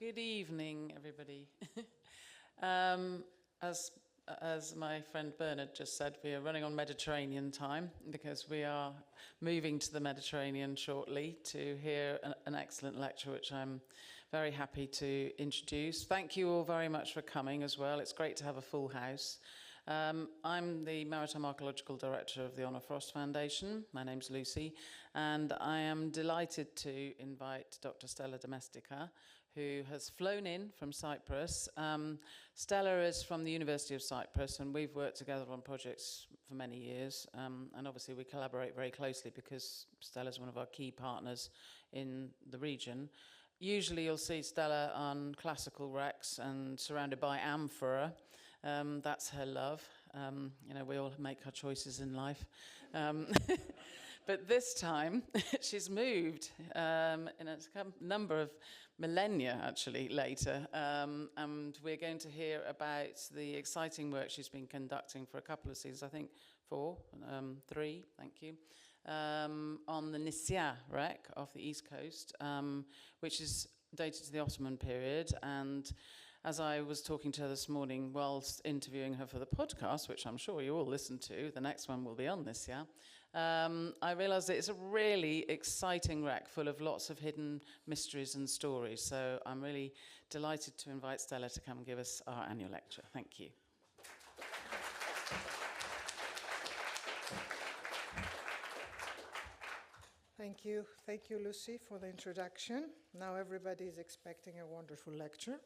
Good evening, everybody. As my friend Bernard just said, we are running on Mediterranean time because we are moving to the Mediterranean shortly to hear an excellent lecture, which I'm very happy to introduce. Thank you all very much for coming as well. It's great to have a full house. I'm the Maritime Archaeological Director of the Honor Frost Foundation. My name's Lucy, and I am delighted to invite Dr. Stella Domestica, who has flown in from Cyprus. Stella is from the University of Cyprus, and we've worked together on projects for many years. And obviously we collaborate very closely because Stella is one of our key partners in the region. Usually you'll see Stella on classical wrecks and surrounded by amphora. That's her love. You know, we all make our choices in life. But this time, she's moved in a number of millennia, actually, later. And we're going to hear about the exciting work she's been conducting for a couple of seasons, I think 3, thank you, on the Nissia Shipwreck off the east coast, which is dated to the Ottoman period. And as I was talking to her this morning whilst interviewing her for the podcast, which I'm sure you all listened to, the next one will be on this, yeah, I realised that it's a really exciting wreck full of lots of hidden mysteries and stories. So I'm really delighted to invite Stella to come and give us our annual lecture. Thank you. Thank you, Lucy, for the introduction. Now everybody is expecting a wonderful lecture.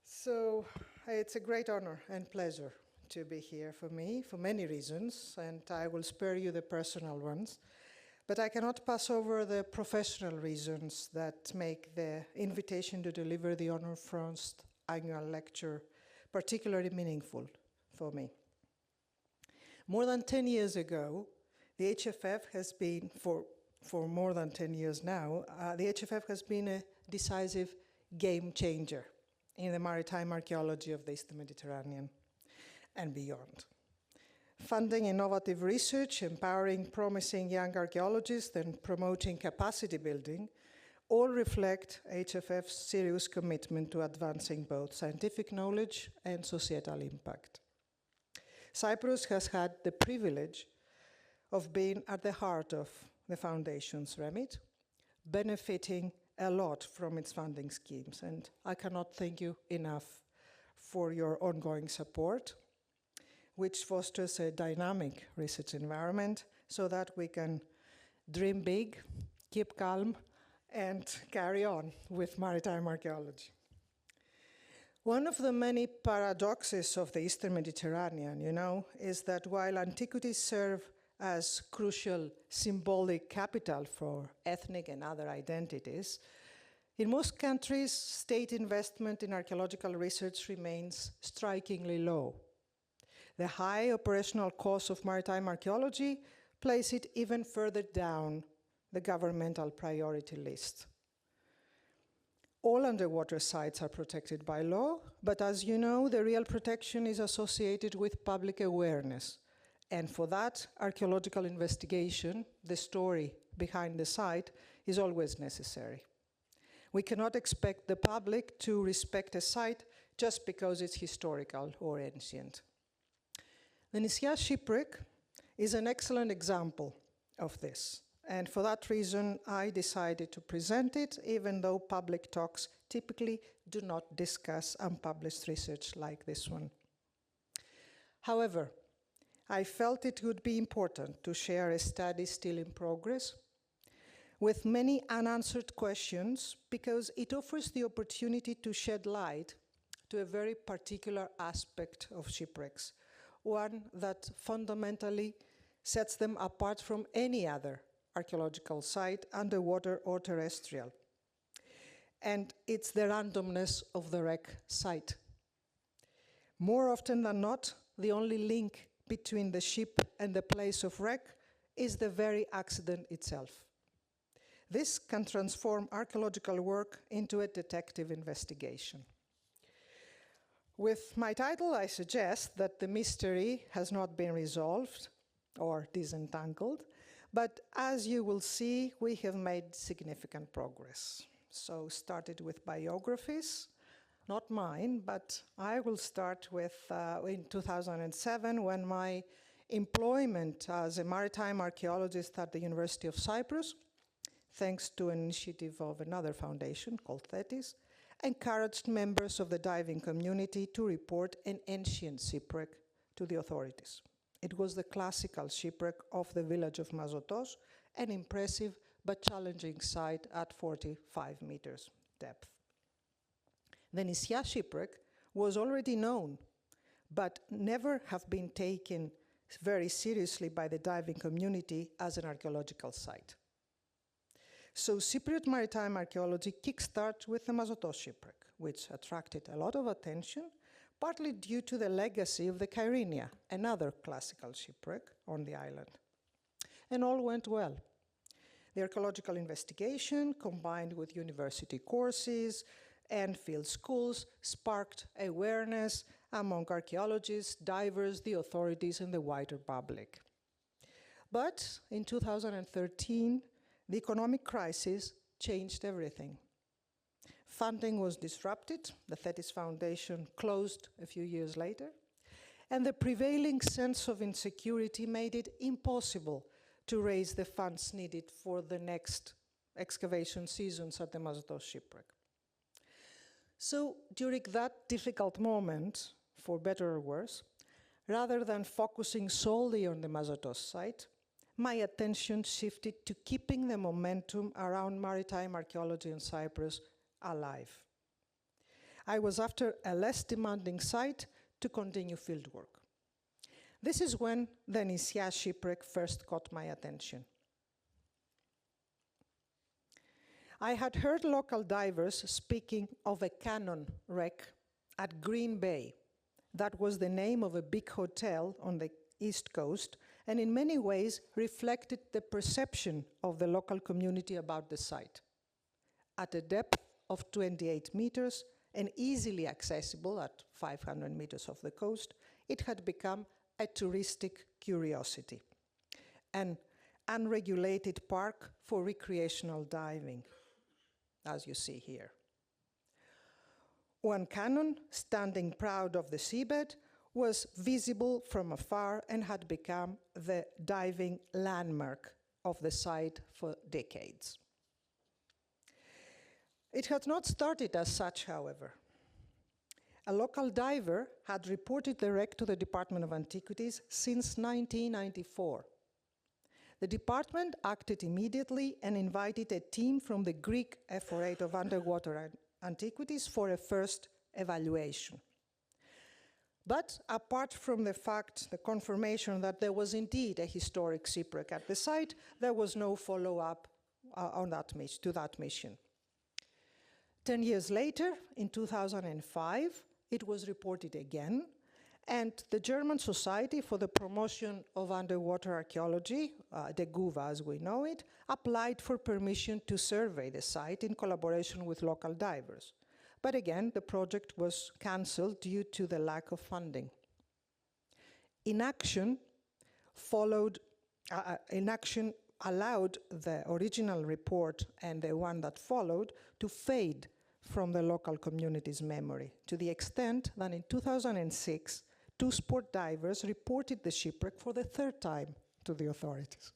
So it's a great honor and pleasure to be here for me, for many reasons, and I will spare you the personal ones. But I cannot pass over the professional reasons that make the invitation to deliver the Honor Frost annual lecture particularly meaningful for me. More than 10 years ago, the HFF has been, for more than 10 years now, the HFF has been a decisive game changer in the maritime archaeology of the Eastern Mediterranean and beyond. Funding innovative research, empowering promising young archaeologists, and promoting capacity building all reflect HFF's serious commitment to advancing both scientific knowledge and societal impact. Cyprus has had the privilege of being at the heart of the Foundation's remit, benefiting a lot from its funding schemes, and I cannot thank you enough for your ongoing support, which fosters a dynamic research environment so that we can dream big, keep calm, and carry on with maritime archaeology. One of the many paradoxes of the Eastern Mediterranean, is that while antiquities serve as crucial symbolic capital for ethnic and other identities, in most countries, state investment in archaeological research remains strikingly low. The high operational costs of maritime archaeology place it even further down the governmental priority list. All underwater sites are protected by law, but as you know, the real protection is associated with public awareness. And for that, archaeological investigation, the story behind the site, is always necessary. We cannot expect the public to respect a site just because it's historical or ancient. The Nissia Shipwreck is an excellent example of this. And for that reason, I decided to present it, even though public talks typically do not discuss unpublished research like this one. However, I felt it would be important to share a study still in progress with many unanswered questions because it offers the opportunity to shed light to a very particular aspect of shipwrecks, one that fundamentally sets them apart from any other archaeological site, underwater or terrestrial. And it's the randomness of the wreck site. More often than not, the only link between the ship and the place of wreck is the very accident itself. This can transform archaeological work into a detective investigation. With my title, I suggest that the mystery has not been resolved or disentangled, but as you will see, we have made significant progress. So started with biographies, not mine, but I will start with in 2007 when my employment as a maritime archaeologist at the University of Cyprus, thanks to an initiative of another foundation called Thetis, encouraged members of the diving community to report an ancient shipwreck to the authorities. It was the classical shipwreck of the village of Mazotos, an impressive but challenging site at 45 meters depth. The Nissia Shipwreck was already known, but never have been taken very seriously by the diving community as an archaeological site. So Cypriot maritime archaeology kickstarts with the Mazotos shipwreck, which attracted a lot of attention, partly due to the legacy of the Kyrenia, another classical shipwreck on the island. And all went well. The archaeological investigation, combined with university courses and field schools, sparked awareness among archaeologists, divers, the authorities, and the wider public. But in 2013, the economic crisis changed everything. Funding was disrupted, the Thetis Foundation closed a few years later, and the prevailing sense of insecurity made it impossible to raise the funds needed for the next excavation seasons at the Mazotos shipwreck. So during that difficult moment, for better or worse, rather than focusing solely on the Mazotos site, my attention shifted to keeping the momentum around maritime archaeology in Cyprus alive. I was after a less demanding site to continue fieldwork. This is when the Nissia shipwreck first caught my attention. I had heard local divers speaking of a cannon wreck at Green Bay. That was the name of a big hotel on the East Coast, and in many ways reflected the perception of the local community about the site. At a depth of 28 meters and easily accessible at 500 meters off the coast, it had become a touristic curiosity, an unregulated park for recreational diving, as you see here. One cannon, standing proud of the seabed, was visible from afar and had become the diving landmark of the site for decades. It had not started as such, however. A local diver had reported the wreck to the Department of Antiquities since 1994. The department acted immediately and invited a team from the Greek Ephorate of Underwater Antiquities for a first evaluation. But apart from the fact, the confirmation that there was indeed a historic shipwreck at the site, there was no follow-up to that mission. 10 years later, in 2005, it was reported again, and the German Society for the Promotion of Underwater Archaeology, the GUVA as we know it, applied for permission to survey the site in collaboration with local divers. But again, the project was cancelled due to the lack of funding. Inaction allowed the original report and the one that followed to fade from the local community's memory, to the extent that in 2006, 2 sport divers reported the shipwreck for the 3rd time to the authorities.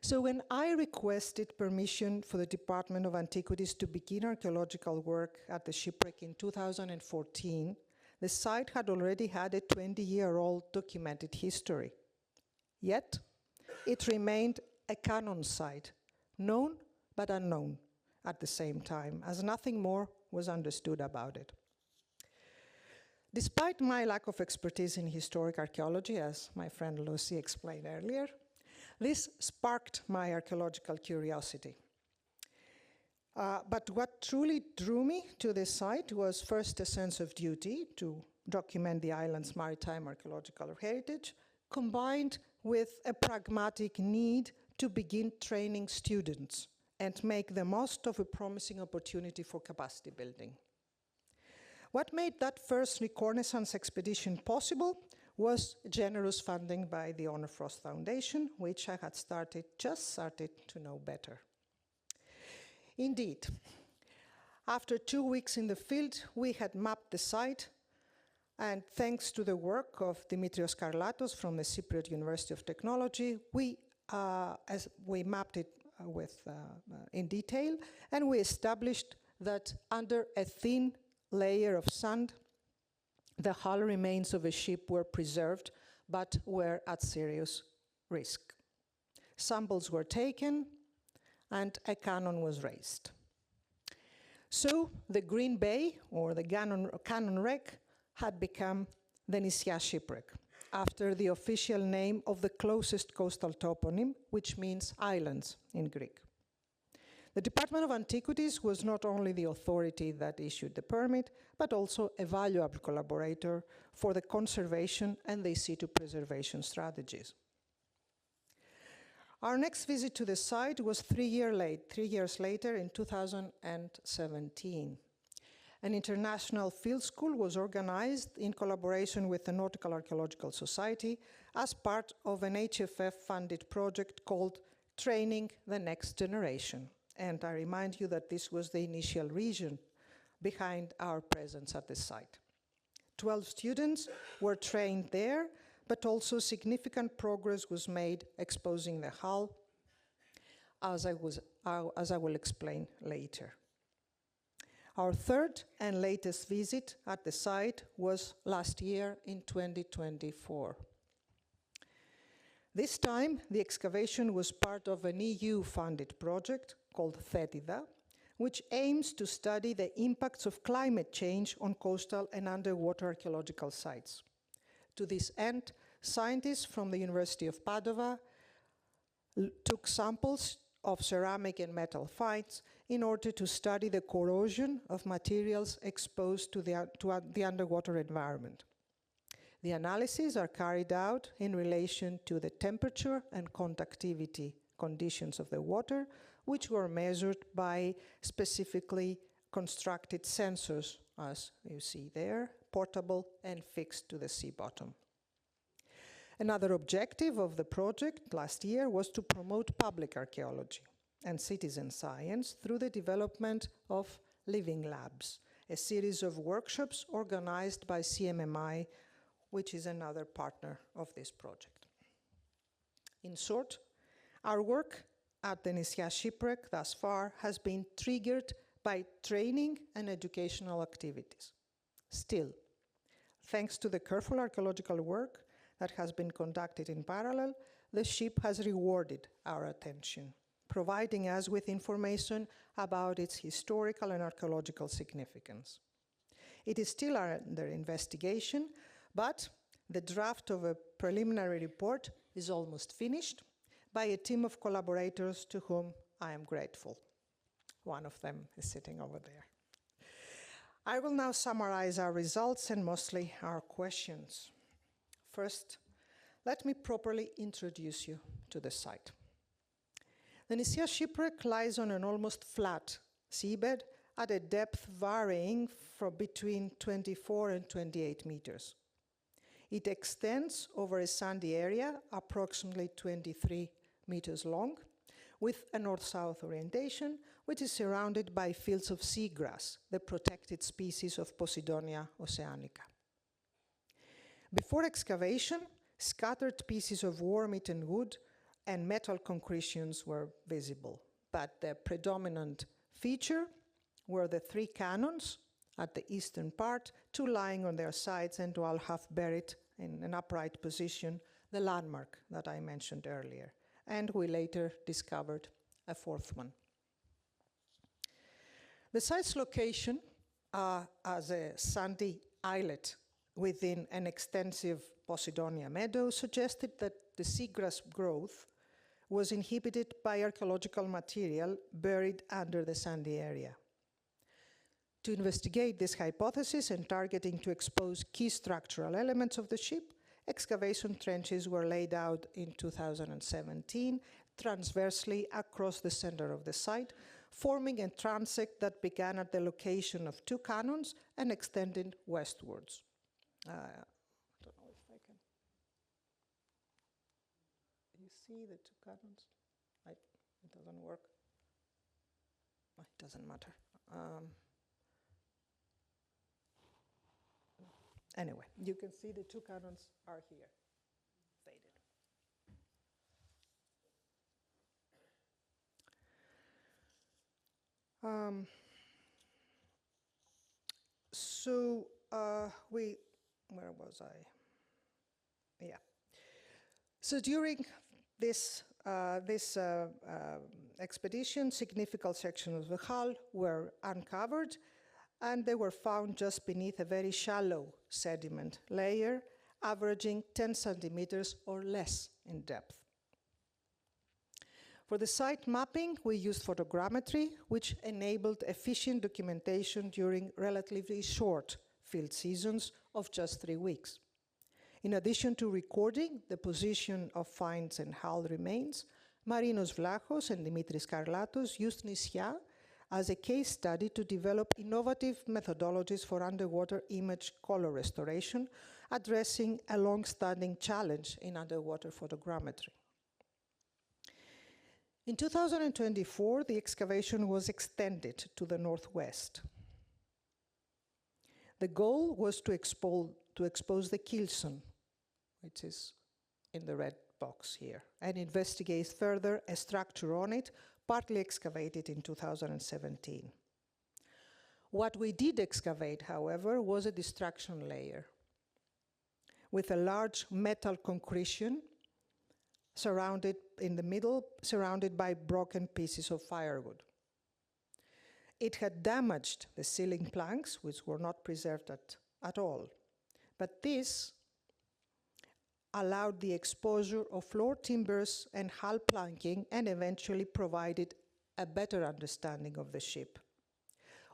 So when I requested permission for the Department of Antiquities to begin archaeological work at the shipwreck in 2014, the site had already had a 20-year-old documented history. Yet, it remained a canon site, known but unknown at the same time, as nothing more was understood about it. Despite my lack of expertise in historic archaeology, as my friend Lucy explained earlier, this sparked my archaeological curiosity. But what truly drew me to this site was first a sense of duty to document the island's maritime archaeological heritage, combined with a pragmatic need to begin training students and make the most of a promising opportunity for capacity building. What made that first reconnaissance expedition possible was generous funding by the Honor Frost Foundation, which I had just started to know better. Indeed, after 2 weeks in the field, we had mapped the site, and thanks to the work of Dimitrios Karlatos from the Cypriot University of Technology, we mapped it in detail, and we established that under a thin layer of sand, the hull remains of a ship were preserved, but were at serious risk. Samples were taken, and a cannon was raised. So the Green Bay, or the cannon wreck, had become the Nissia Shipwreck, after the official name of the closest coastal toponym, which means islands in Greek. The Department of Antiquities was not only the authority that issued the permit, but also a valuable collaborator for the conservation and the in situ preservation strategies. Our next visit to the site was 3 years later in 2017. An international field school was organized in collaboration with the Nautical Archaeological Society as part of an HFF-funded project called Training the Next Generation. And I remind you that this was the initial reason behind our presence at the site. 12 students were trained there, but also significant progress was made exposing the hull, as I will explain later. Our third and latest visit at the site was last year in 2024. This time, the excavation was part of an EU-funded project called THETIDA, which aims to study the impacts of climate change on coastal and underwater archaeological sites. To this end, scientists from the University of Padova took samples of ceramic and metal finds in order to study the corrosion of materials exposed to the underwater environment. The analyses are carried out in relation to the temperature and conductivity conditions of the water, which were measured by specifically constructed sensors, as you see there, portable and fixed to the sea bottom. Another objective of the project last year was to promote public archaeology and citizen science through the development of living labs, a series of workshops organized by CMMI, which is another partner of this project. In short, our work at the Nissia Shipwreck thus far has been triggered by training and educational activities. Still, thanks to the careful archaeological work that has been conducted in parallel, the ship has rewarded our attention, providing us with information about its historical and archaeological significance. It is still under investigation, but the draft of a preliminary report is almost finished by a team of collaborators to whom I am grateful. One of them is sitting over there. I will now summarize our results and mostly our questions. First, let me properly introduce you to the site. The Nissia Shipwreck lies on an almost flat seabed at a depth varying from between 24 and 28 meters. It extends over a sandy area, approximately 23 meters long, with a north-south orientation, which is surrounded by fields of seagrass, the protected species of Posidonia oceanica. Before excavation, scattered pieces of worm-eaten wood and metal concretions were visible, but the predominant feature were the 3 cannons at the eastern part, 2 lying on their sides and 1 half buried in an upright position, the landmark that I mentioned earlier. And we later discovered a 4th one. The site's location as a sandy islet within an extensive Posidonia meadow suggested that the seagrass growth was inhibited by archaeological material buried under the sandy area. To investigate this hypothesis and targeting to expose key structural elements of the ship, excavation trenches were laid out in 2017 transversely across the center of the site, forming a transect that began at the location of 2 cannons and extended westwards. I don't know if I can. You see the 2 cannons? It doesn't work. doesn't matter. Anyway, you can see the two cannons are here, faded. Where was I? Yeah. So during this expedition, significant sections of the hull were uncovered, and they were found just beneath a very shallow sediment layer, averaging 10 centimeters or less in depth. For the site mapping, we used photogrammetry, which enabled efficient documentation during relatively short field seasons of just 3 weeks. In addition to recording the position of finds and hull remains, Marinos Vlachos and Dimitris Karlatos used Nissia as a case study to develop innovative methodologies for underwater image color restoration, addressing a long-standing challenge in underwater photogrammetry. In 2024, the excavation was extended to the northwest. The goal was to expose the keelson, which is in the red box here, and investigate further a structure on it, partly excavated in 2017. What we did excavate, however, was a destruction layer with a large metal concretion surrounded in the middle, surrounded by broken pieces of firewood. It had damaged the ceiling planks, which were not preserved at all. But this allowed the exposure of floor timbers and hull planking, and eventually provided a better understanding of the ship.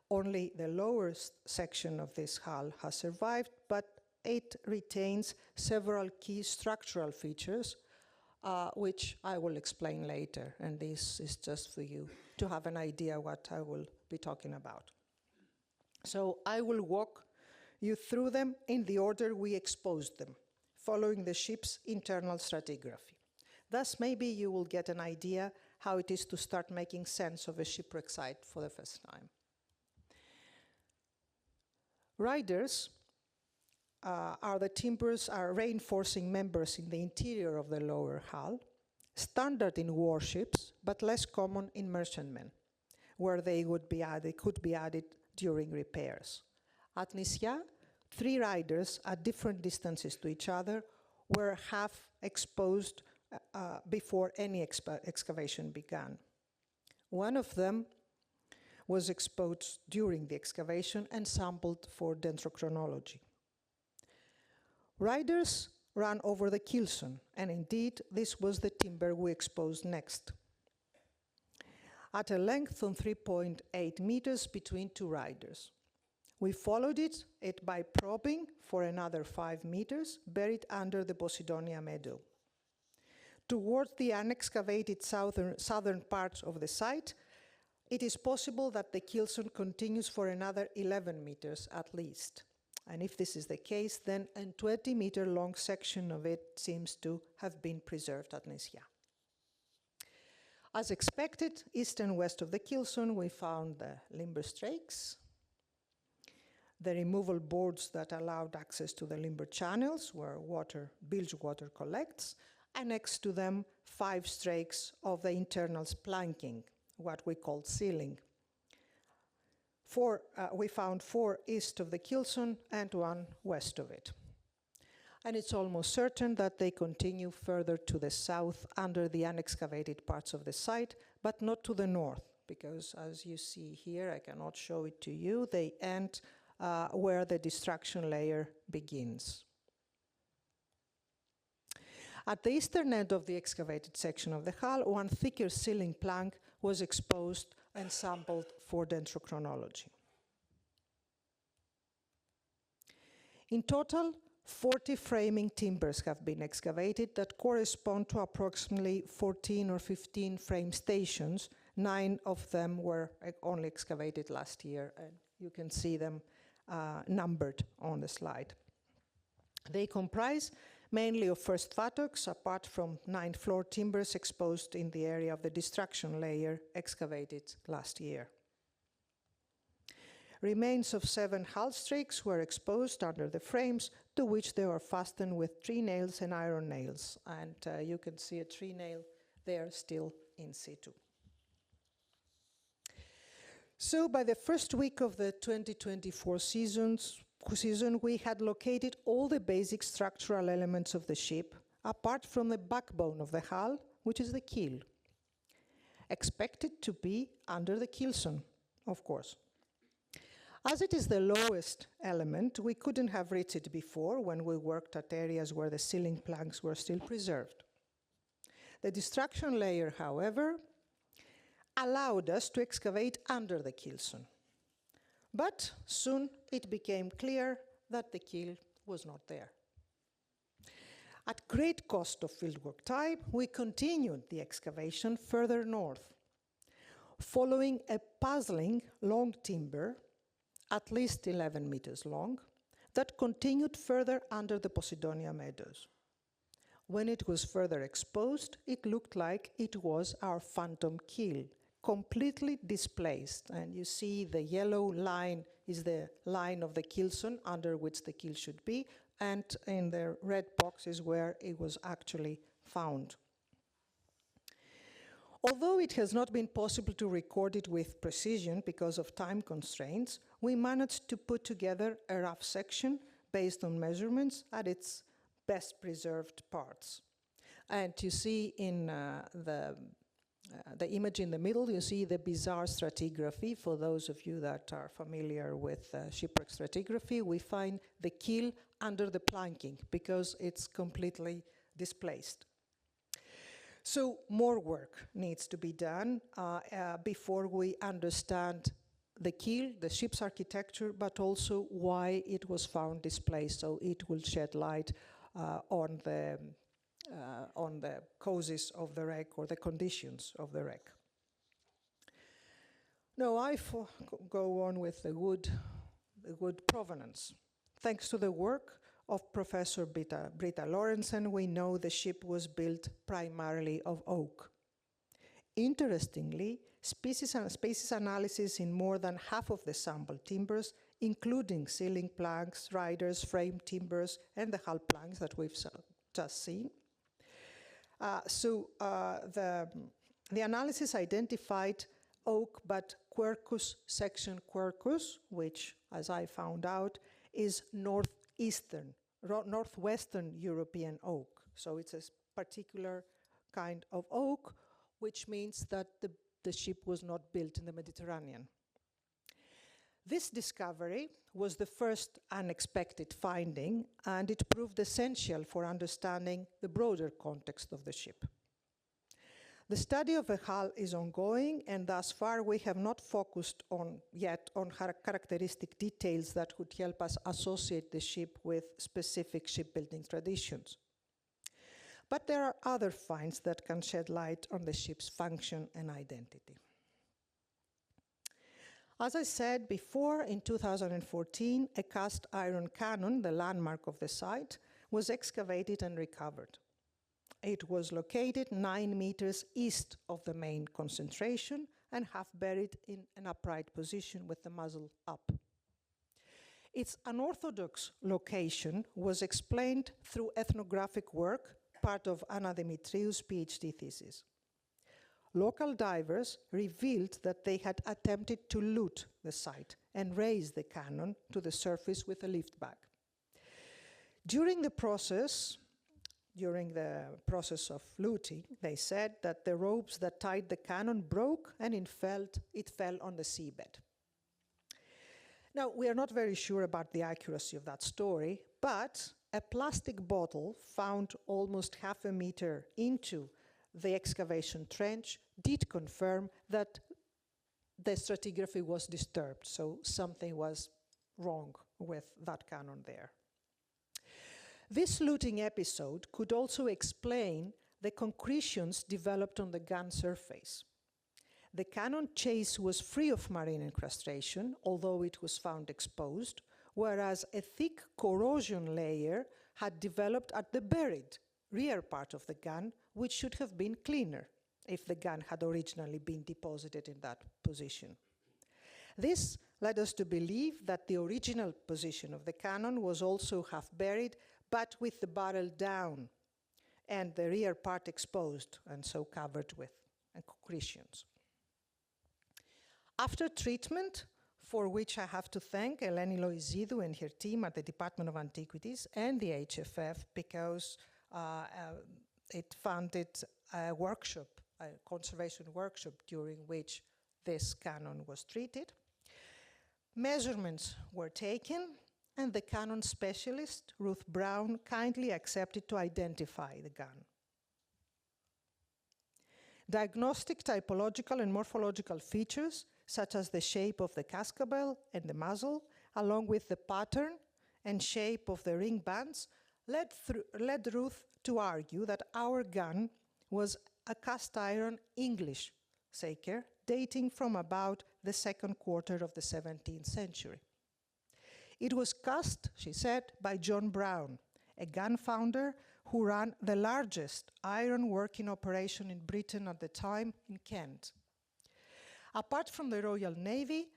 Only the lower section of this hull has survived, but it retains several key structural features, which I will explain later, and this is just for you to have an idea what I will be talking about. So I will walk you through them in the order we exposed them, following the ship's internal stratigraphy. Thus, maybe you will get an idea how it is to start making sense of a shipwreck site for the first time. Riders are reinforcing members in the interior of the lower hull, standard in warships, but less common in merchantmen, where they could be added during repairs. At Nissia, 3 riders at different distances to each other were half exposed before any excavation began. One of them was exposed during the excavation and sampled for dendrochronology. Riders ran over the keelson, and indeed, this was the timber we exposed next, at a length of 3.8 meters between 2 riders. We followed it by probing for another 5 meters, buried under the Posidonia meadow. Towards the unexcavated southern part of the site, it is possible that the keelson continues for another 11 meters at least. And if this is the case, then a 20-meter long section of it seems to have been preserved at Nissia. As expected, east and west of the keelson, we found the limber strakes, the removal boards that allowed access to the limber channels where bilge water collects, and next to them, 5 strakes of the internal planking, what we call ceiling. We found 4 east of the keelson and 1 west of it. And it's almost certain that they continue further to the south under the unexcavated parts of the site, but not to the north, because as you see here, I cannot show it to you, they end where the destruction layer begins. At the eastern end of the excavated section of the hull, 1 thicker ceiling plank was exposed and sampled for dendrochronology. In total, 40 framing timbers have been excavated that correspond to approximately 14 or 15 frame stations. 9 of them were only excavated last year, and you can see them numbered on the slide. They comprise mainly of first fattocks, apart from 9 floor timbers exposed in the area of the destruction layer excavated last year. Remains of 7 hull strakes were exposed under the frames, to which they were fastened with tree nails and iron nails. And you can see a tree nail there still in situ. So by the first week of the 2024 season, we had located all the basic structural elements of the ship, apart from the backbone of the hull, which is the keel, expected to be under the keelson, of course. As it is the lowest element, we couldn't have reached it before when we worked at areas where the ceiling planks were still preserved. The destruction layer, however, allowed us to excavate under the keelson. But soon it became clear that the keel was not there. At great cost of fieldwork time, we continued the excavation further north, following a puzzling long timber, at least 11 meters long, that continued further under the Posidonia meadows. When it was further exposed, it looked like it was our phantom keel, completely displaced. And you see the yellow line is the line of the keelson under which the keel should be, and in the red box is where it was actually found. Although it has not been possible to record it with precision because of time constraints, we managed to put together a rough section based on measurements at its best preserved parts. And you see in the image in the middle, you see the bizarre stratigraphy. For those of you that are familiar with shipwreck stratigraphy, we find the keel under the planking because it's completely displaced. So more work needs to be done before we understand the keel, the ship's architecture, but also why it was found displaced. So it will shed light on the causes of the wreck or the conditions of the wreck. Now I go on with the wood provenance. Thanks to the work of Professor Britta Lorentzen, we know the ship was built primarily of oak. Interestingly, species analysis in more than half of the sample timbers, including ceiling planks, riders, frame timbers, and the hull planks that we've just seen. The analysis identified oak, but Quercus section Quercus, which, as I found out, is northwestern European oak. So it's a particular kind of oak, which means that the ship was not built in the Mediterranean. This discovery was the first unexpected finding, and it proved essential for understanding the broader context of the ship. The study of the hull is ongoing, and thus far we have not focused yet on characteristic details that would help us associate the ship with specific shipbuilding traditions. But there are other finds that can shed light on the ship's function and identity. As I said before, in 2014, a cast iron cannon, the landmark of the site, was excavated and recovered. It was located 9 meters east of the main concentration and half buried in an upright position with the muzzle up. Its unorthodox location was explained through ethnographic work, part of Anna Dimitriou's PhD thesis. Local divers revealed that they had attempted to loot the site and raise the cannon to the surface with a lift bag. During the process of looting, they said that the ropes that tied the cannon broke and it fell on the seabed. Now, we are not very sure about the accuracy of that story, but a plastic bottle found almost half a meter into the excavation trench did confirm that the stratigraphy was disturbed, so something was wrong with that cannon there. This looting episode could also explain the concretions developed on the gun surface. The cannon chase was free of marine incrustation, although it was found exposed, whereas a thick corrosion layer had developed at the buried rear part of the gun, which should have been cleaner if the gun had originally been deposited in that position. This led us to believe that the original position of the cannon was also half buried, but with the barrel down and the rear part exposed, and so covered with concretions. After treatment, for which I have to thank Eleni Loizidou and her team at the Department of Antiquities and the HFF, because it funded a workshop, a conservation workshop, during which this cannon was treated. Measurements were taken, and the cannon specialist, Ruth Brown, kindly accepted to identify the gun. Diagnostic, typological, and morphological features, such as the shape of the cascabel and the muzzle, along with the pattern and shape of the ring bands, led Ruth to argue that our gun was a cast iron English Saker, dating from about the second quarter of the 17th century. It was cast, she said, by John Brown, a gun founder who ran the largest iron working operation in Britain at the time in Kent. Apart from the Royal Navy,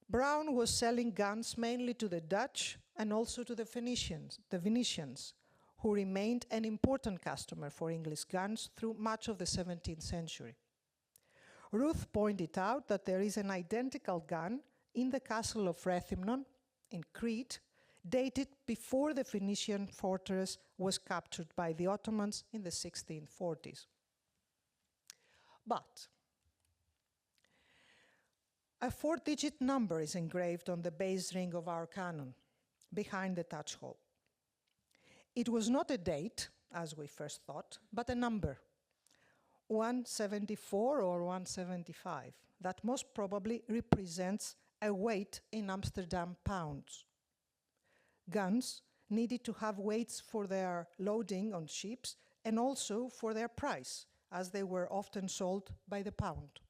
Brown was selling guns mainly to the Dutch and also to the Venetians, who remained an important customer for English guns through much of the 17th century. Ruth pointed out that there is an identical gun in the castle of Rethymnon in Crete, dated before the Phoenician fortress was captured by the Ottomans in the 1640s. But a 4-digit number is engraved on the base ring of our cannon, behind the touch hole. It was not a date, as we first thought, but a number, 174 or 175, that most probably represents a weight in Amsterdam pounds. Guns needed to have weights for their loading on ships and also for their price, as they were often sold by the pound.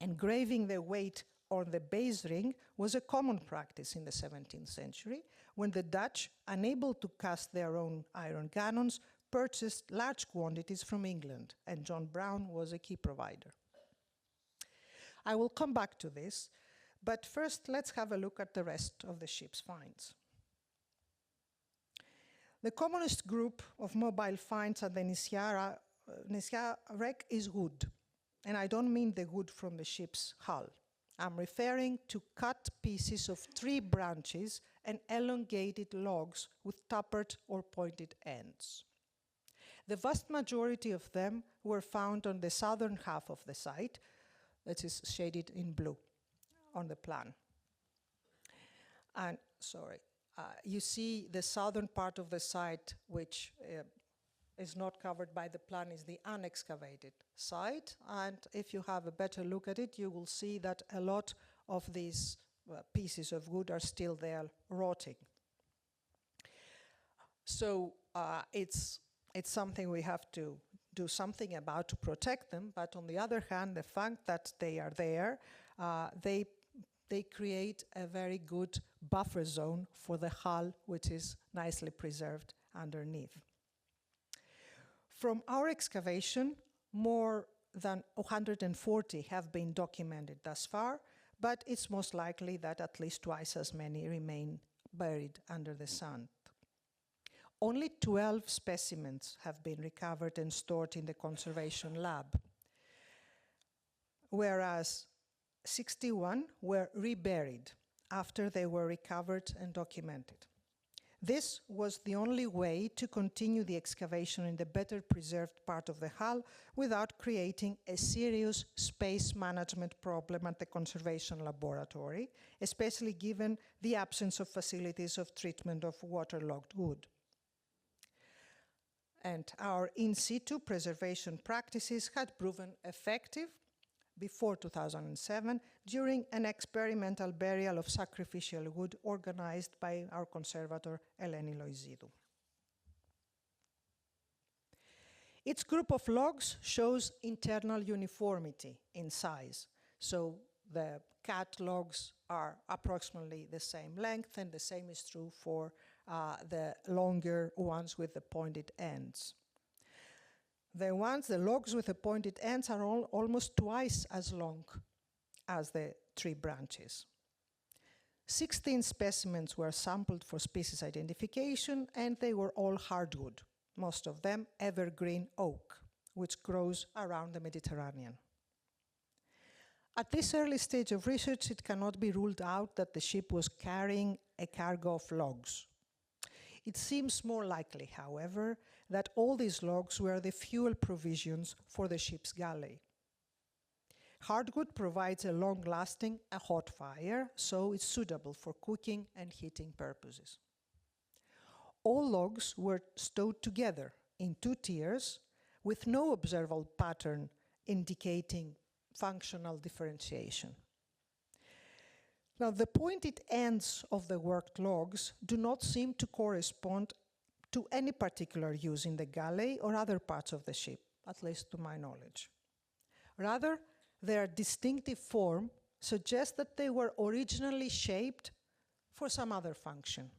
Engraving the weight on the base ring was a common practice in the 17th century, when the Dutch, unable to cast their own iron cannons, purchased large quantities from England, and John Brown was a key provider. I will come back to this, but first let's have a look at the rest of the ship's finds. The commonest group of mobile finds at the Nissia wreck is wood, and I don't mean the wood from the ship's hull. I'm referring to cut pieces of tree branches and elongated logs with tapered or pointed ends. The vast majority of them were found on the southern half of the site, that is shaded in blue on the plan. And, you see the southern part of the site, which is not covered by the plan, is the unexcavated site. And if you have a better look at it, you will see that a lot of these pieces of wood are still there rotting. So it's something we have to do something about to protect them, but on the other hand, the fact that they are there, they create a very good buffer zone for the hull, which is nicely preserved underneath. From our excavation, more than 140 have been documented thus far, but it's most likely that at least twice as many remain buried under the sand. Only 12 specimens have been recovered and stored in the conservation lab, whereas 61 were reburied after they were recovered and documented. This was the only way to continue the excavation in the better preserved part of the hull without creating a serious space management problem at the conservation laboratory, especially given the absence of facilities of treatment of waterlogged wood. And our in situ preservation practices had proven effective before 2007 during an experimental burial of sacrificial wood organized by our conservator Eleni Loizidou. Each group of logs shows internal uniformity in size. So the cat logs are approximately the same length, and the same is true for the longer ones with the pointed ends. The logs with the pointed ends are almost twice as long as the tree branches. 16 specimens were sampled for species identification, and they were all hardwood, most of them evergreen oak, which grows around the Mediterranean. At this early stage of research, it cannot be ruled out that the ship was carrying a cargo of logs. It seems more likely, however, that all these logs were the fuel provisions for the ship's galley. Hardwood provides a long-lasting, hot fire, so it's suitable for cooking and heating purposes. All logs were stowed together in 2 tiers with no observable pattern indicating functional differentiation. Now, the pointed ends of the worked logs do not seem to correspond to any particular use in the galley or other parts of the ship, at least to my knowledge. Rather, their distinctive form suggests that they were originally shaped for some other function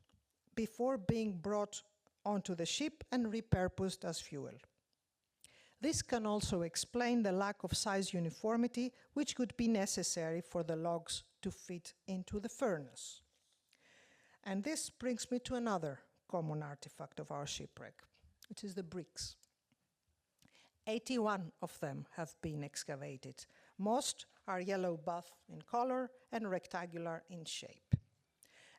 before being brought onto the ship and repurposed as fuel. This can also explain the lack of size uniformity which would be necessary for the logs to fit into the furnace. And this brings me to another common artifact of our shipwreck, which is the bricks. 81 of them have been excavated. Most are yellow buff in color and rectangular in shape.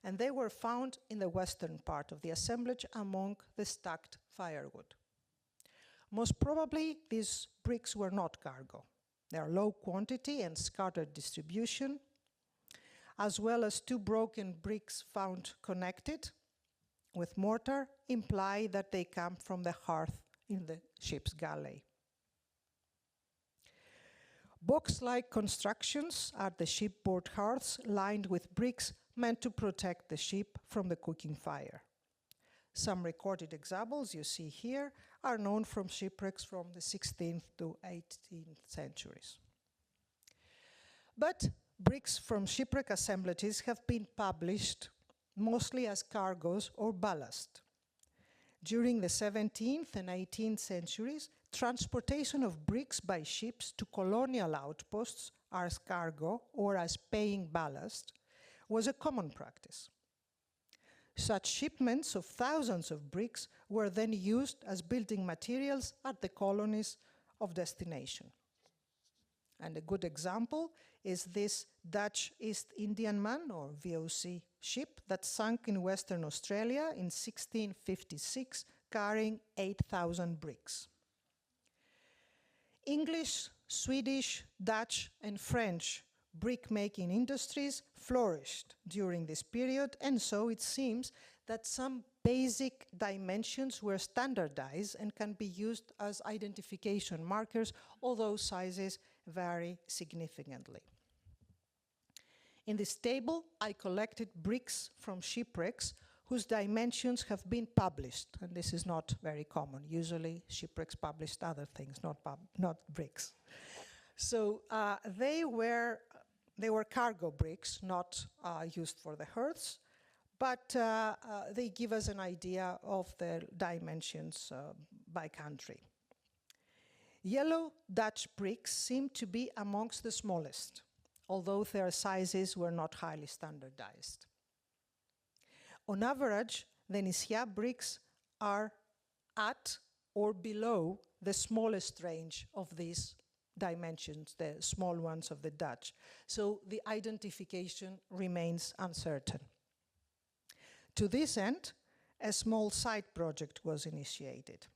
And they were found in the western part of the assemblage among the stacked firewood. Most probably, these bricks were not cargo. Their low quantity and scattered distribution, as well as 2 broken bricks found connected with mortar, imply that they come from the hearth in the ship's galley. Box-like constructions are the shipboard hearths lined with bricks meant to protect the ship from the cooking fire. Some recorded examples you see here are known from shipwrecks from the 16th to 18th centuries. But bricks from shipwreck assemblages have been published mostly as cargoes or ballast. During the 17th and 18th centuries, transportation of bricks by ships to colonial outposts as cargo or as paying ballast was a common practice. Such shipments of thousands of bricks were then used as building materials at the colonies of destination. And a good example is this Dutch East Indiaman, or VOC, ship that sank in Western Australia in 1656, carrying 8,000 bricks. English, Swedish, Dutch, and French brick-making industries flourished during this period, and so it seems that some basic dimensions were standardized and can be used as identification markers, although sizes vary significantly. In this table, I collected bricks from shipwrecks whose dimensions have been published, and this is not very common. Usually shipwrecks published other things, not bricks. So they were cargo bricks, not used for the hearths, but they give us an idea of their dimensions by country. Yellow Dutch bricks seem to be amongst the smallest, although their sizes were not highly standardized. On average, the Nissia bricks are at or below the smallest range of these dimensions, the small ones of the Dutch. So the identification remains uncertain. To this end, a small side project was initiated.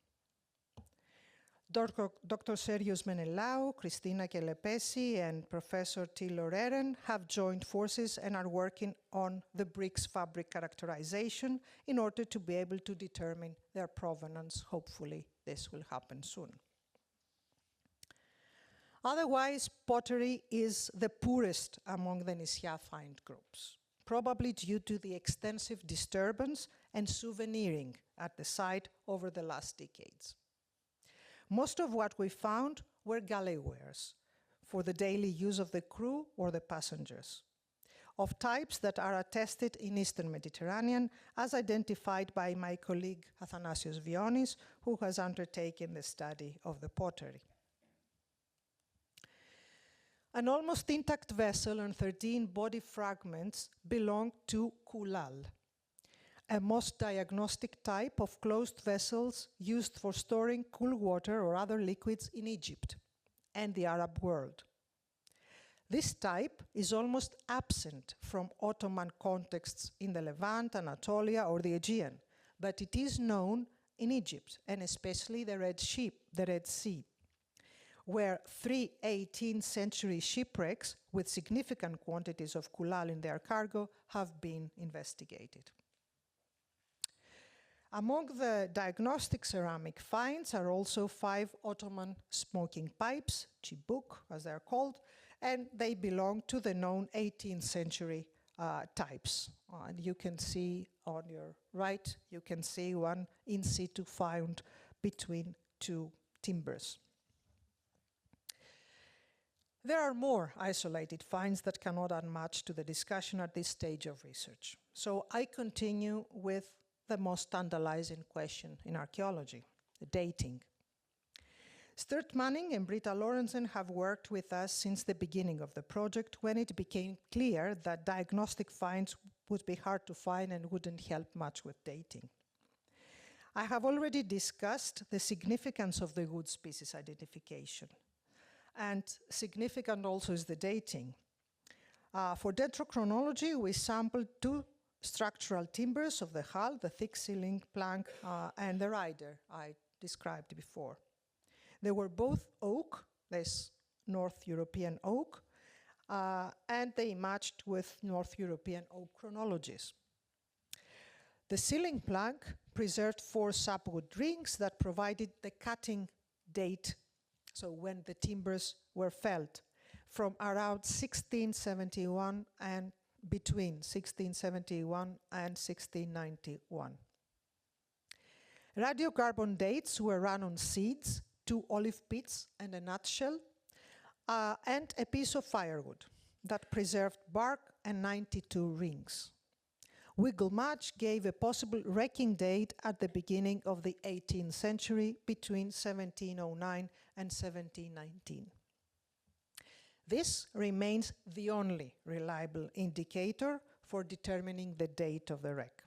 Dr. Serios Menelau, Christina Kelepesi, and Professor Thilo Reren have joined forces and are working on the bricks fabric characterization in order to be able to determine their provenance. Hopefully, this will happen soon. Otherwise, pottery is the poorest among the Nissia find groups, probably due to the extensive disturbance and souveniring at the site over the last decades. Most of what we found were galley wares for the daily use of the crew or the passengers, of types that are attested in Eastern Mediterranean, as identified by my colleague Athanasios Vionis, who has undertaken the study of the pottery. An almost intact vessel and 13 body fragments belong to kulal, a most diagnostic type of closed vessels used for storing cool water or other liquids in Egypt and the Arab world. This type is almost absent from Ottoman contexts in the Levant, Anatolia, or the Aegean, but it is known in Egypt, and especially the Red Sea, where 3 18th century shipwrecks with significant quantities of kulal in their cargo have been investigated. Among the diagnostic ceramic finds are also 5 Ottoman smoking pipes, chibuk as they're called, and they belong to the known 18th century types. And you can see on your right, you can see one in situ found between 2 timbers. There are more isolated finds that cannot add much to the discussion at this stage of research. So I continue with the most tantalizing question in archaeology, the dating. Sturt Manning and Britta Lorentzen have worked with us since the beginning of the project, when it became clear that diagnostic finds would be hard to find and wouldn't help much with dating. I have already discussed the significance of the wood species identification, and significant also is the dating. For dendrochronology, we sampled 2 structural timbers of the hull, the thick ceiling plank and the rider I described before. They were both oak, this North European oak, and they matched with North European oak chronologies. The ceiling plank preserved 4 sapwood rings that provided the cutting date, so when the timbers were felled, from around 1671 and between 1671 and 1691. Radiocarbon dates were run on seeds, 2 olive pits and a nutshell, and a piece of firewood that preserved bark and 92 rings. Wiggle match gave a possible wrecking date at the beginning of the 18th century, between 1709 and 1719. This remains the only reliable indicator for determining the date of the wreck.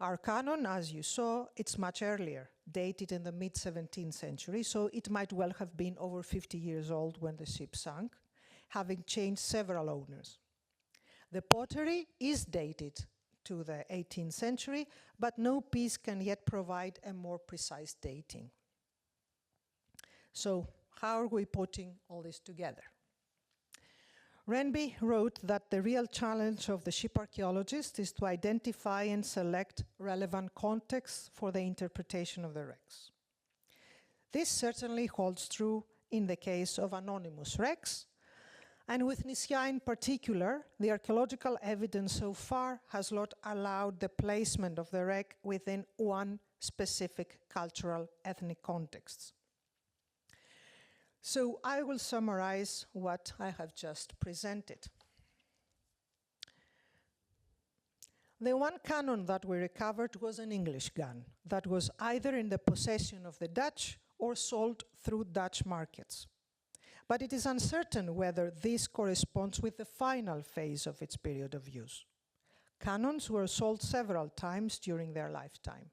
Our canon, as you saw, it's much earlier, dated in the mid-17th century, so it might well have been over 50 years old when the ship sank, having changed several owners. The pottery is dated to the 18th century, but no piece can yet provide a more precise dating. So how are we putting all this together? Renby wrote that the real challenge of the ship archaeologist is to identify and select relevant contexts for the interpretation of the wrecks. This certainly holds true in the case of anonymous wrecks, and with Nissia in particular, the archaeological evidence so far has not allowed the placement of the wreck within one specific cultural ethnic context. So I will summarize what I have just presented. The one cannon that we recovered was an English gun that was either in the possession of the Dutch or sold through Dutch markets. But it is uncertain whether this corresponds with the final phase of its period of use. Cannons were sold several times during their lifetime.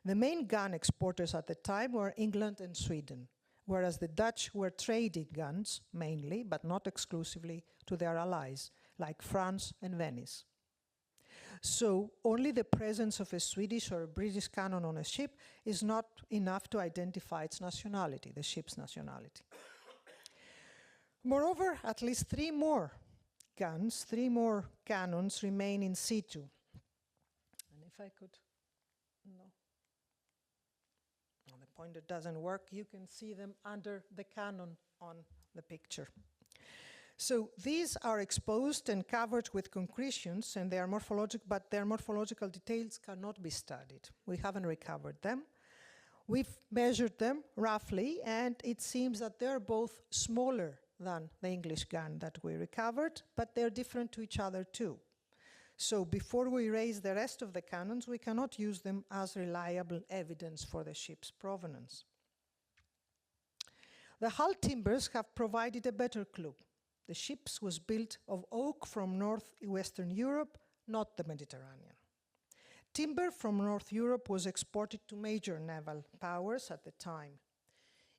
The main gun exporters at the time were England and Sweden, whereas the Dutch were trading guns, mainly, but not exclusively, to their allies, like France and Venice. So only the presence of a Swedish or a British cannon on a ship is not enough to identify its nationality, the ship's nationality. Moreover, at least 3 more guns, 3 more cannons remain in situ. And if I could, no. The pointer doesn't work. You can see them under the cannon on the picture. So these are exposed and covered with concretions, and they are morphological, but their morphological details cannot be studied. We haven't recovered them. We've measured them roughly, and it seems that they're both smaller than the English gun that we recovered, but they're different to each other too. So before we raise the rest of the cannons, we cannot use them as reliable evidence for the ship's provenance. The hull timbers have provided a better clue. The ship was built of oak from northwestern Europe, not the Mediterranean. Timber from North Europe was exported to major naval powers at the time.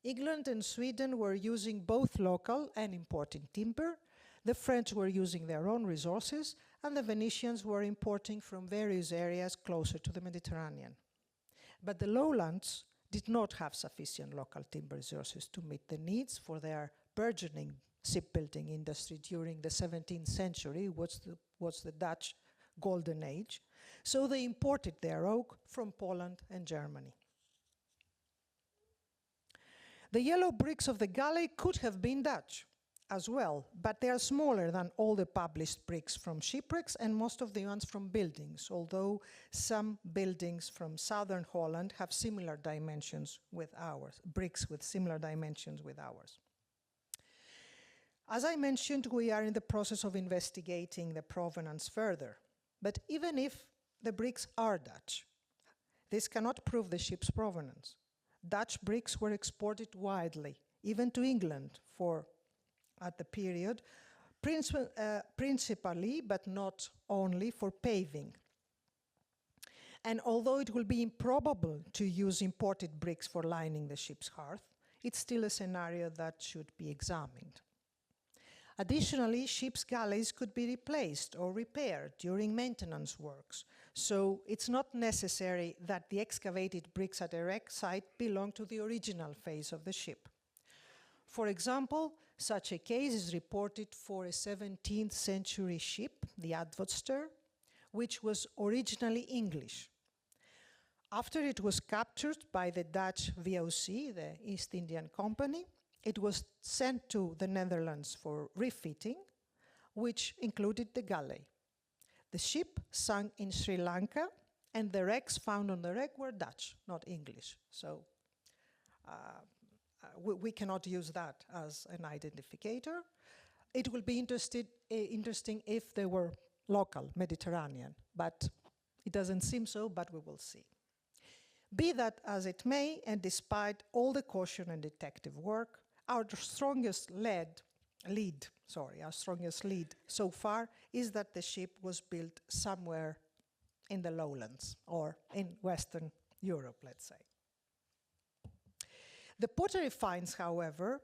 England and Sweden were using both local and imported timber. The French were using their own resources, and the Venetians were importing from various areas closer to the Mediterranean. But the lowlands did not have sufficient local timber resources to meet the needs for their burgeoning shipbuilding industry during the 17th century, which was the Dutch Golden Age. So they imported their oak from Poland and Germany. The yellow bricks of the galley could have been Dutch as well, but they are smaller than all the published bricks from shipwrecks and most of the ones from buildings, although some buildings from southern Holland have similar dimensions with ours, bricks with similar dimensions with ours. As I mentioned, we are in the process of investigating the provenance further, but even if the bricks are Dutch, this cannot prove the ship's provenance. Dutch bricks were exported widely, even to England at the period, principally, but not only, for paving. And although it will be improbable to use imported bricks for lining the ship's hearth, it's still a scenario that should be examined. Additionally, ship's galleys could be replaced or repaired during maintenance works, so it's not necessary that the excavated bricks at a wreck site belong to the original phase of the ship. For example, such a case is reported for a 17th century ship, the Advotster, which was originally English. After it was captured by the Dutch VOC, the East Indian Company, it was sent to the Netherlands for refitting, which included the galley. The ship sank in Sri Lanka, and the wrecks found on the wreck were Dutch, not English. So we cannot use that as an identificator. It will be interesting if they were local, Mediterranean, but it doesn't seem so, but we will see. Be that as it may, and despite all the caution and detective work, our strongest lead so far is that the ship was built somewhere in the lowlands or in Western Europe, let's say. The pottery finds, however,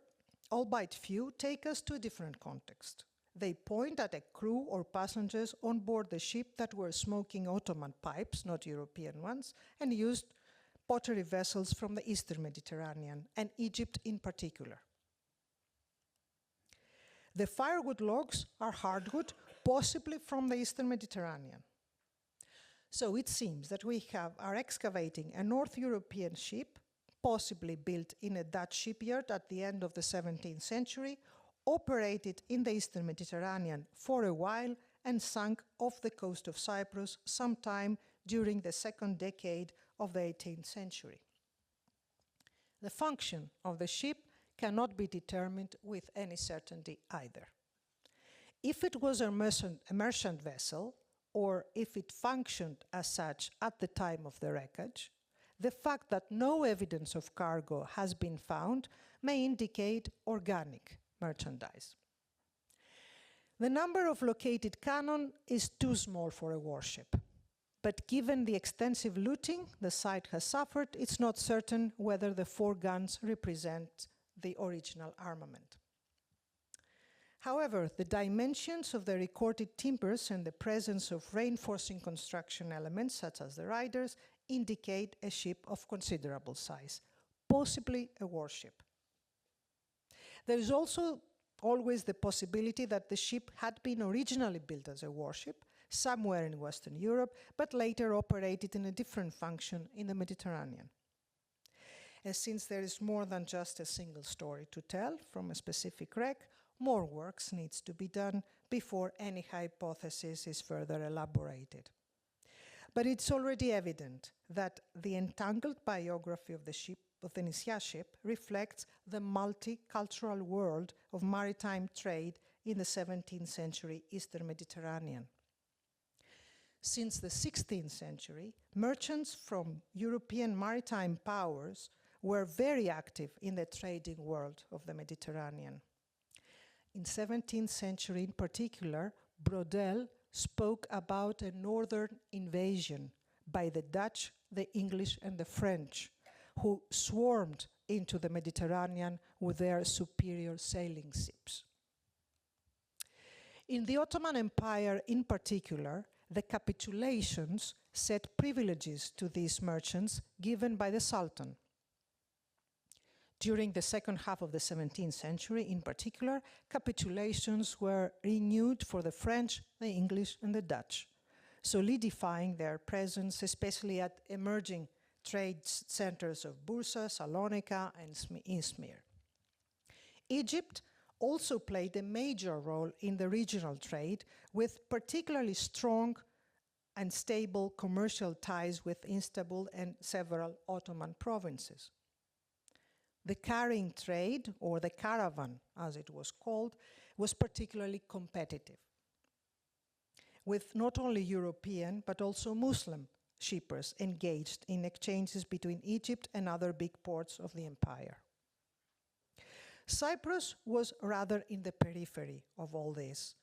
albeit few, take us to a different context. They point at a crew or passengers on board the ship that were smoking Ottoman pipes, not European ones, and used pottery vessels from the Eastern Mediterranean, and Egypt in particular. The firewood logs are hardwood, possibly from the Eastern Mediterranean. So it seems that we are excavating a North European ship, possibly built in a Dutch shipyard at the end of the 17th century, operated in the Eastern Mediterranean for a while, and sunk off the coast of Cyprus sometime during the second decade of the 18th century. The function of the ship cannot be determined with any certainty either. If it was a merchant vessel, or if it functioned as such at the time of the wreckage, the fact that no evidence of cargo has been found may indicate organic merchandise. The number of located cannon is too small for a warship, but given the extensive looting the site has suffered, it's not certain whether the 4 guns represent the original armament. However, the dimensions of the recorded timbers and the presence of reinforcing construction elements, such as the riders, indicate a ship of considerable size, possibly a warship. There is also always the possibility that the ship had been originally built as a warship somewhere in Western Europe, but later operated in a different function in the Mediterranean. And since there is more than just a single story to tell from a specific wreck, more work needs to be done before any hypothesis is further elaborated. But it's already evident that the entangled biography of the Nissia ship reflects the multicultural world of maritime trade in the 17th century Eastern Mediterranean. Since the 16th century, merchants from European maritime powers were very active in the trading world of the Mediterranean. In 17th century in particular, Brodel spoke about a northern invasion by the Dutch, the English, and the French, who swarmed into the Mediterranean with their superior sailing ships. In the Ottoman Empire in particular, the capitulations set privileges to these merchants given by the Sultan. During the second half of the 17th century in particular, capitulations were renewed for the French, the English, and the Dutch, solidifying their presence especially at emerging trade centers of Bursa, Salonika, and Izmir. Egypt also played a major role in the regional trade, with particularly strong and stable commercial ties with Istanbul and several Ottoman provinces. The carrying trade, or the caravan as it was called, was particularly competitive, with not only European but also Muslim shippers engaged in exchanges between Egypt and other big ports of the empire. Cyprus was rather in the periphery of all this.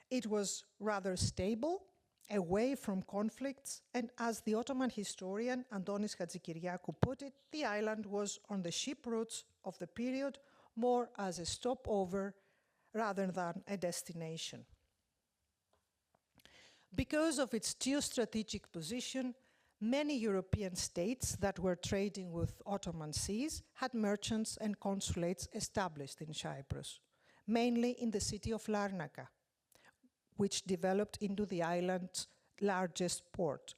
It was rather stable, away from conflicts, and as the Ottoman historian Antonis Hatzikyriakou put it, the island was on the ship routes of the period more as a stopover rather than a destination. Because of its geostrategic position, many European states that were trading with Ottoman seas had merchants and consulates established in Cyprus, mainly in the city of Larnaca, which developed into the island's largest port.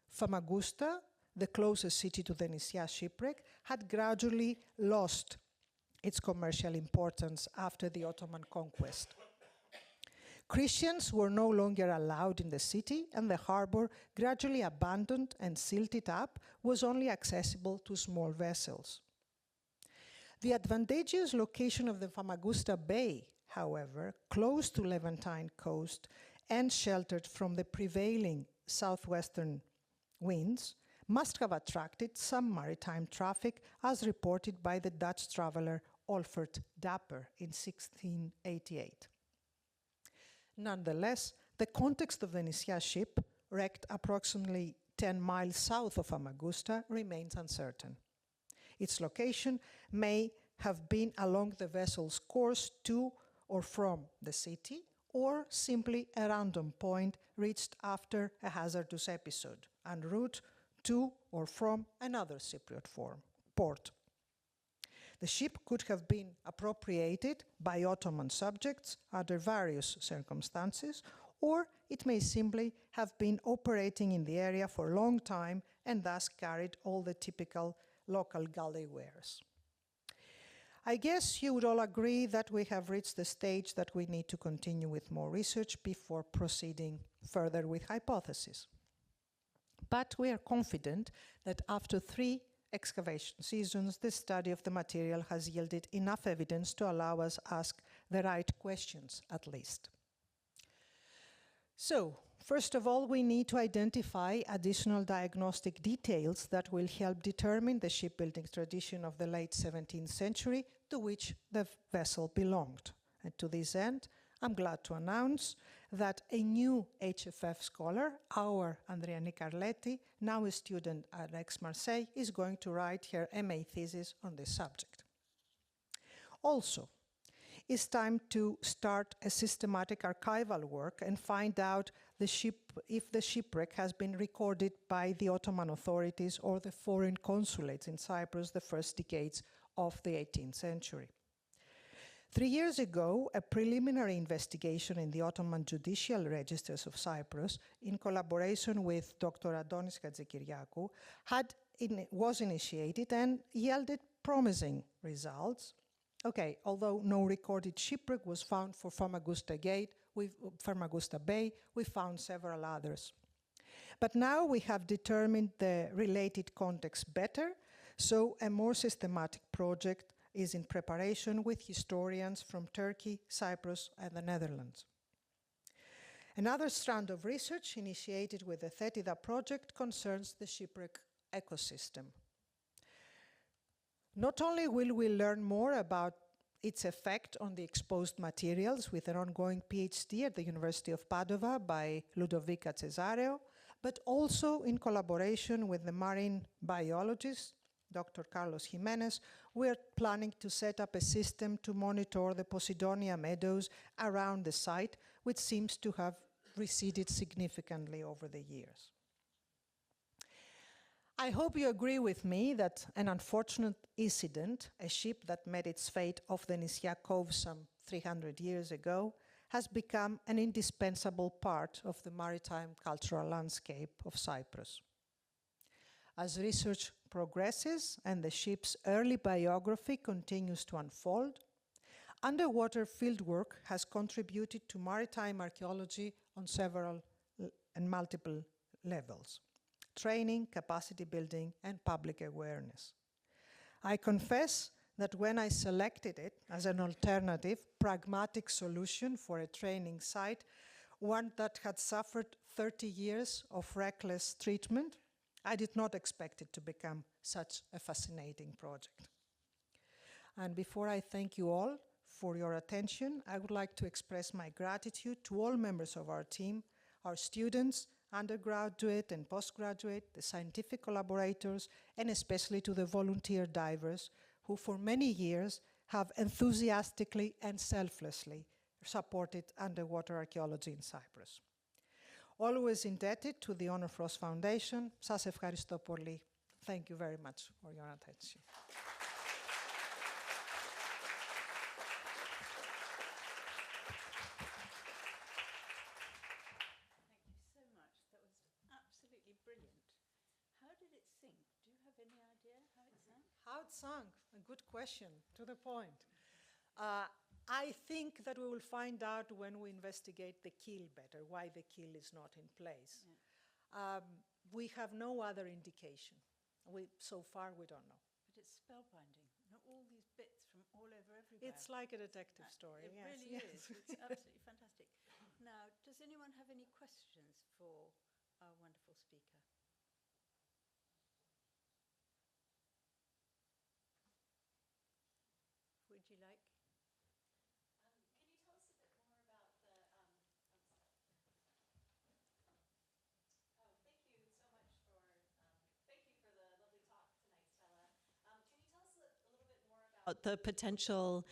Famagusta, the closest city to the Nissia Shipwreck, had gradually lost its commercial importance after the Ottoman conquest. Christians were no longer allowed in the city, and the harbor, gradually abandoned and silted up, was only accessible to small vessels. The advantageous location of the Famagusta Bay, however, close to Levantine coast and sheltered from the prevailing southwestern winds, must have attracted some maritime traffic, as reported by the Dutch traveler Olfert Dapper in 1688. Nonetheless, the context of the Nissia ship, wrecked approximately 10 miles south of Famagusta, remains uncertain. Its location may have been along the vessel's course to or from the city, or simply a random point reached after a hazardous episode, en route to or from another Cypriot port. The ship could have been appropriated by Ottoman subjects under various circumstances, or it may simply have been operating in the area for a long time and thus carried all the typical local galley wares. I guess you would all agree that we have reached the stage that we need to continue with more research before proceeding further with hypotheses. But we are confident that after 3 excavation seasons, the study of the material has yielded enough evidence to allow us to ask the right questions, at least. So, first of all, we need to identify additional diagnostic details that will help determine the shipbuilding tradition of the late 17th century to which the vessel belonged. And to this end, I'm glad to announce that a new HFF scholar, our Andriani Carletti, now a student at Aix-Marseille, is going to write her MA thesis on this subject. Also, it's time to start a systematic archival work and find out if the shipwreck has been recorded by the Ottoman authorities or the foreign consulates in Cyprus the first decades of the 18th century. 3 years ago, a preliminary investigation in the Ottoman judicial registers of Cyprus, in collaboration with Dr. Antonis Hatzikyriakou, was initiated and yielded promising results. Okay, although no recorded shipwreck was found for Famagusta Bay, we found several others. But now we have determined the related context better, so a more systematic project is in preparation with historians from Turkey, Cyprus, and the Netherlands. Another strand of research initiated with the Thetida project concerns the shipwreck ecosystem. Not only will we learn more about its effect on the exposed materials with an ongoing PhD at the University of Padova by Ludovica Cesareo, but also in collaboration with the marine biologist, Dr. Carlos Jimenez, we are planning to set up a system to monitor the Posidonia meadows around the site, which seems to have receded significantly over the years. I hope you agree with me that an unfortunate incident, a ship that met its fate off the Nissia Cove some 300 years ago, has become an indispensable part of the maritime cultural landscape of Cyprus. As research progresses and the ship's early biography continues to unfold, underwater fieldwork has contributed to maritime archaeology on several and multiple levels: training, capacity building, and public awareness. I confess that when I selected it as an alternative, pragmatic solution for a training site, one that had suffered 30 years of reckless treatment, I did not expect it to become such a fascinating project. And before I thank you all for your attention, I would like to express my gratitude to all members of our team, our students, undergraduate and postgraduate, the scientific collaborators, and especially to the volunteer divers who for many years have enthusiastically and selflessly supported underwater archaeology in Cyprus. Always indebted to the Honor Frost Foundation. Σας ευχαριστώ πολύ. Thank you very much for your attention. How it sunk? A good question, to the point. I think that we will find out when we investigate the keel better, why the keel is not in place. Yeah. We have no other indication. So far, we don't know. But it's spellbinding. All these bits from all over everywhere. It's like a detective story. It yes, really yes. is. It's absolutely fantastic. Now, does anyone have any questions for our wonderful speaker? Would you like? Can you tell us a bit more about the, thank you so much for, thank you for the lovely talk tonight, Stella. Can you tell us a little bit more about the potential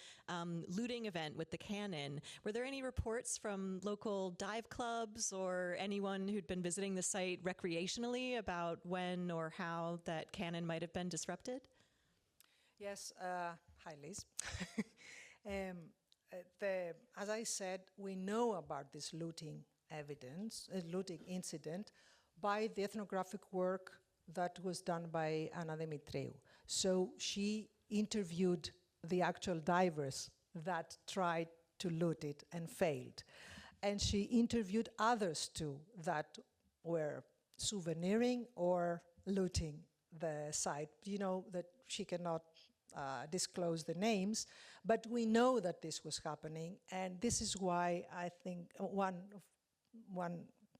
looting event with the cannon? Were there any reports from local dive clubs or anyone who'd been visiting the site recreationally about when or how that cannon might have been disrupted? Yes, hi Liz. As I said, we know about this looting incident by the ethnographic work that was done by Anna Dimitriou. So she interviewed the actual divers that tried to loot it and failed. And she interviewed others too that were souveniring or looting the site. You know that she cannot disclose the names, but we know that this was happening, and this is why I think one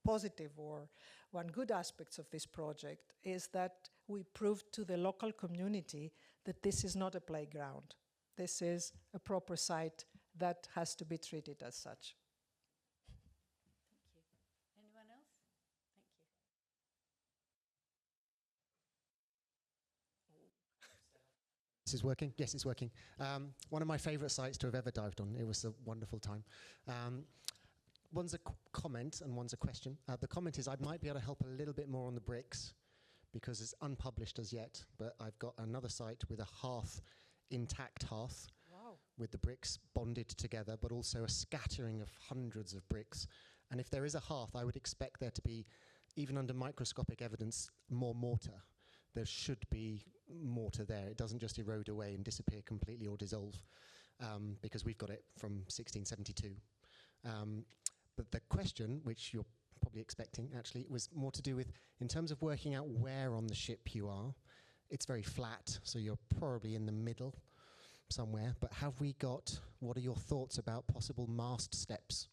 positive or one good aspects of this project is that we proved to the local community that this is not a playground. This is a proper site that has to be treated as such. Thank you. Anyone else? Thank you. This is working? Yes, it's working. One of my favorite sites to have ever dived on. It was a wonderful time. One's a comment and one's a question. The comment is I might be able to help a little bit more on the bricks because it's unpublished as yet, but I've got another site with a hearth, intact hearth, Wow. with the bricks bonded together, but also a scattering of hundreds of bricks. And if there is a hearth, I would expect there to be, even under microscopic evidence, more mortar. There should be mortar there. It doesn't just erode away and disappear completely or dissolve, because we've got it from 1672. But the question, which you're probably expecting actually, was more to do with, in terms of working out where on the ship you are, it's very flat, so you're probably in the middle somewhere, but have we got, what are your thoughts about possible mast steps?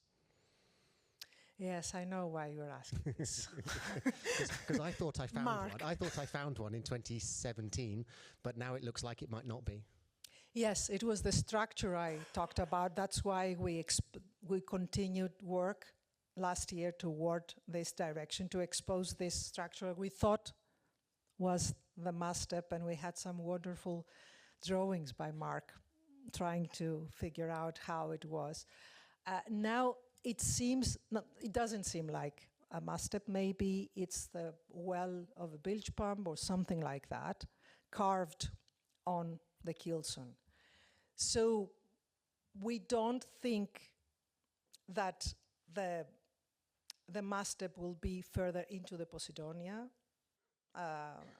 Yes, I know why you're asking this. Because I thought I found Mark. one. I thought I found one in 2017, but now it looks like it might not be. Yes, it was the structure I talked about. That's why we continued work last year toward this direction, to expose this structure we thought was the mast step, and we had some wonderful drawings by Mark trying to figure out how it was. Now it seems, it doesn't seem like a mast step. Maybe it's the well of a bilge pump or something like that, carved on the keelson. So we don't think that the mast step will be further into the Posidonia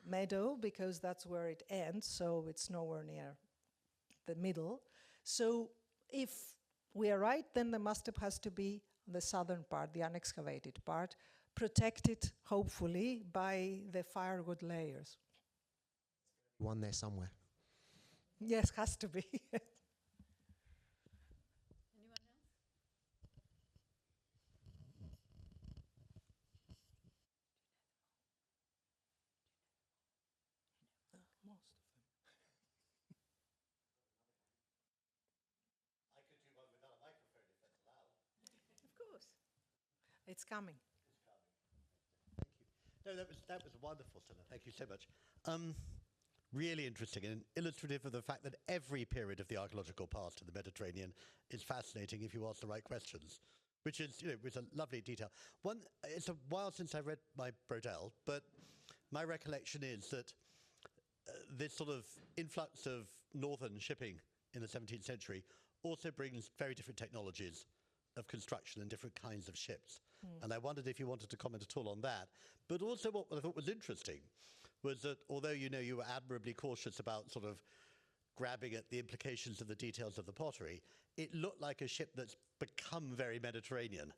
meadow, because that's where it ends, so it's nowhere near the middle. So if we are right, then the mast step has to be the southern part, the unexcavated part, protected, hopefully, by the firewood layers. One there somewhere. Yes, has to be. Anyone else? Of course. It's coming. No, that was wonderful, Stella. Thank you so much. Really interesting and illustrative of the fact that every period of the archaeological past in the Mediterranean is fascinating if you ask the right questions, which is, it's a lovely detail. It's a while since I read my Brodel, but my recollection is that this sort of influx of northern shipping in the 17th century also brings very different technologies of construction and different kinds of ships. And I wondered if you wanted to comment at all on that. But also what I thought was interesting was that although you were admirably cautious about sort of grabbing at the implications of the details of the pottery, it looked like a ship that's become very Mediterranean,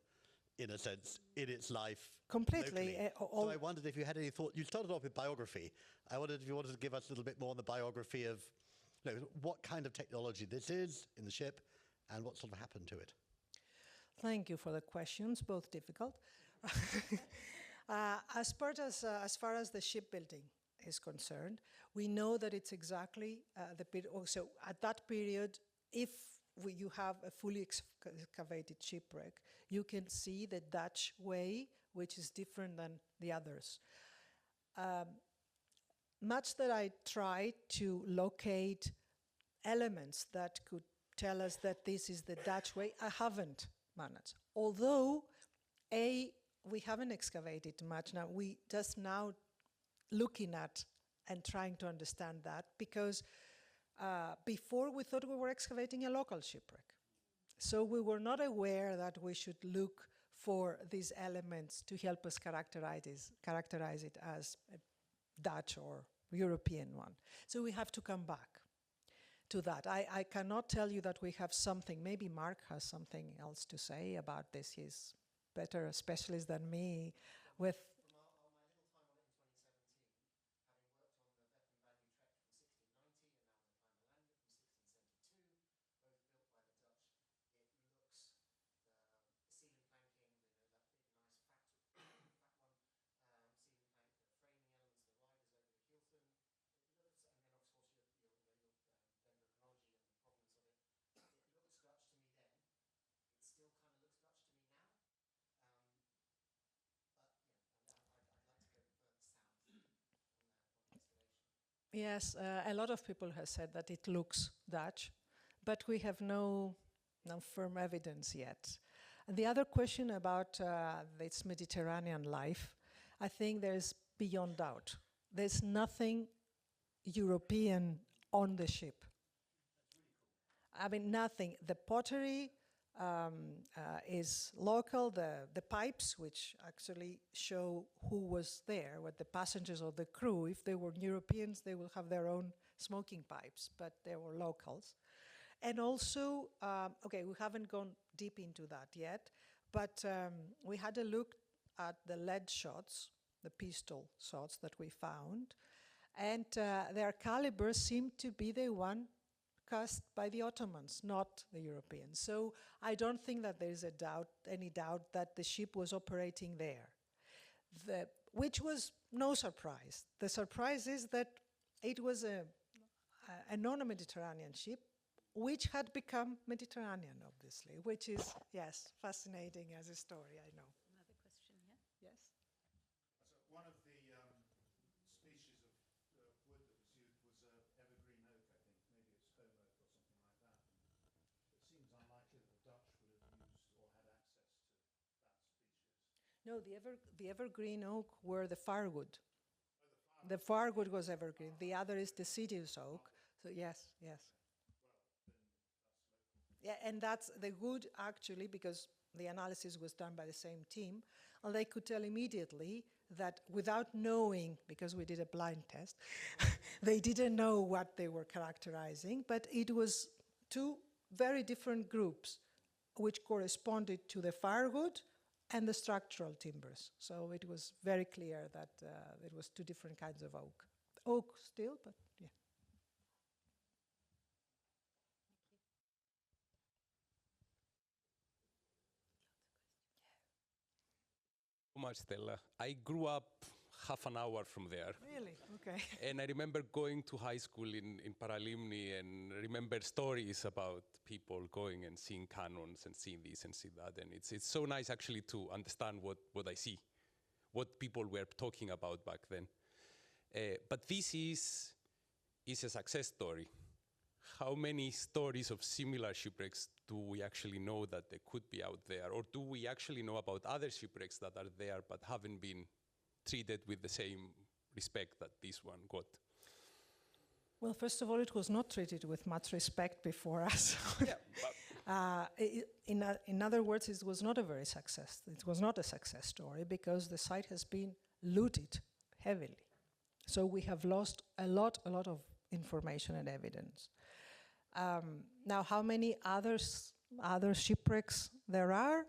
in a sense, in its life. Completely. So I wondered if you had any thought. You started off with biography. I wondered if you wanted to give us a little bit more on the biography of what kind of technology this is in the ship and what sort of happened to it. Thank you for the questions, both difficult. As far as the shipbuilding is concerned, we know that it's exactly the period. Also, at that period, if you have a fully excavated shipwreck, you can see the Dutch way, which is different than the others. Much that I tried to locate elements that could tell us that this is the Dutch way, I haven't managed. Although, we haven't excavated much now. We just now looking at and trying to understand that, because before we thought we were excavating a local shipwreck. So we were not aware that we should look for these elements to help us characterize it as a Dutch or European one. So we have to come back to that. I cannot tell you that we have something. Maybe Mark has something else to say about this. He's better a specialist than me with. Yes, a lot of people have said that it looks Dutch, but we have no firm evidence yet. And the other question about its Mediterranean life, I think there's beyond doubt. There's nothing European on the ship. I mean, nothing. The pottery is local, the pipes, which actually show who was there, what the passengers or the crew. If they were Europeans, they will have their own smoking pipes, but they were locals. And also, we haven't gone deep into that yet, but we had a look at the lead shots, the pistol shots that we found, and their caliber seemed to be the one cast by the Ottomans, not the Europeans. So I don't think that there is any doubt that the ship was operating there, which was no surprise. The surprise is that it was a non-Mediterranean ship which had become Mediterranean, obviously, which is, yes, fascinating as a story, I know. Another question here. Yes? So one of the species of wood that was used was evergreen oak, I think. Maybe it's home oak or something like that. It seems unlikely that the Dutch would have used or had access to that species. No, the evergreen oak were the firewood. The firewood was evergreen. The other is deciduous oak. So yes, yes. Yeah, and that's the wood actually, because the analysis was done by the same team, and they could tell immediately that without knowing, because we did a blind test, they didn't know what they were characterizing, but it was two very different groups which corresponded to the firewood and the structural timbers. So it was very clear that it was two different kinds of oak. Oak still, but yeah. So much, Stella. I grew up half an hour from there. Really? Okay. And I remember going to high school in Paralimni and remember stories about people going and seeing cannons and seeing this and seeing that. And it's so nice actually to understand what I see, what people were talking about back then. But this is a success story. How many stories of similar shipwrecks do we actually know that there could be out there? Or do we actually know about other shipwrecks that are there but haven't been treated with the same respect that this one got? Well, first of all, it was not treated with much respect before us. Yeah, In other words, it was not a very success. It was not a success story because the site has been looted heavily. So we have lost a lot of information and evidence. Now, how many other shipwrecks there are?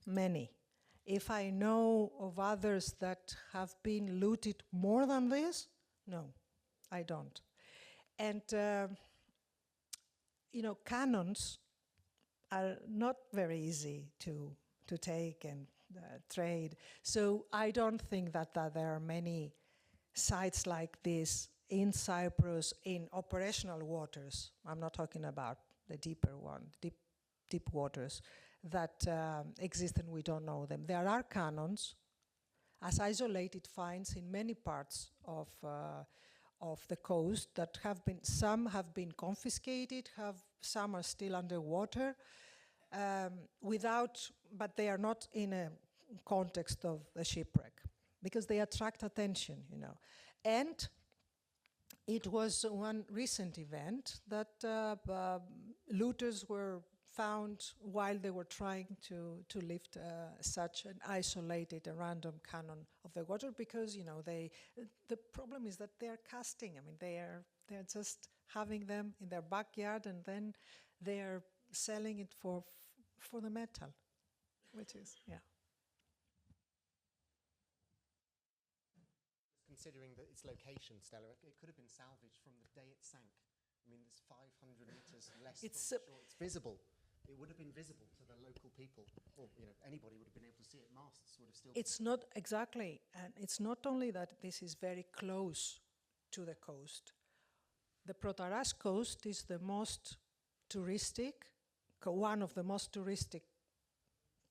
Many. If I know of others that have been looted more than this, no, I don't. And, cannons are not very easy to take and trade. So I don't think that there are many sites like this in Cyprus, in operational waters. I'm not talking about the deeper one, deep waters that exist and we don't know them. There are cannons as isolated finds in many parts of the coast that some have been confiscated, some are still underwater, but they are not in a context of a shipwreck because they attract attention, And it was one recent event that looters were found while they were trying to lift such an isolated, a random cannon of the water because, the problem is that they're casting. I mean, they're just having them in their backyard and then they're selling it for the metal, which is, yeah. Considering that its location, Stella, it could have been salvaged from the day it sank. I mean, there's 500 meters less from the shore. It's visible. It would have been visible to the local people, or anybody would have been able to see it. Masts would have still. It's not exactly, and it's not only that this is very close to the coast. The Protaras coast is the most touristic, one of the most touristic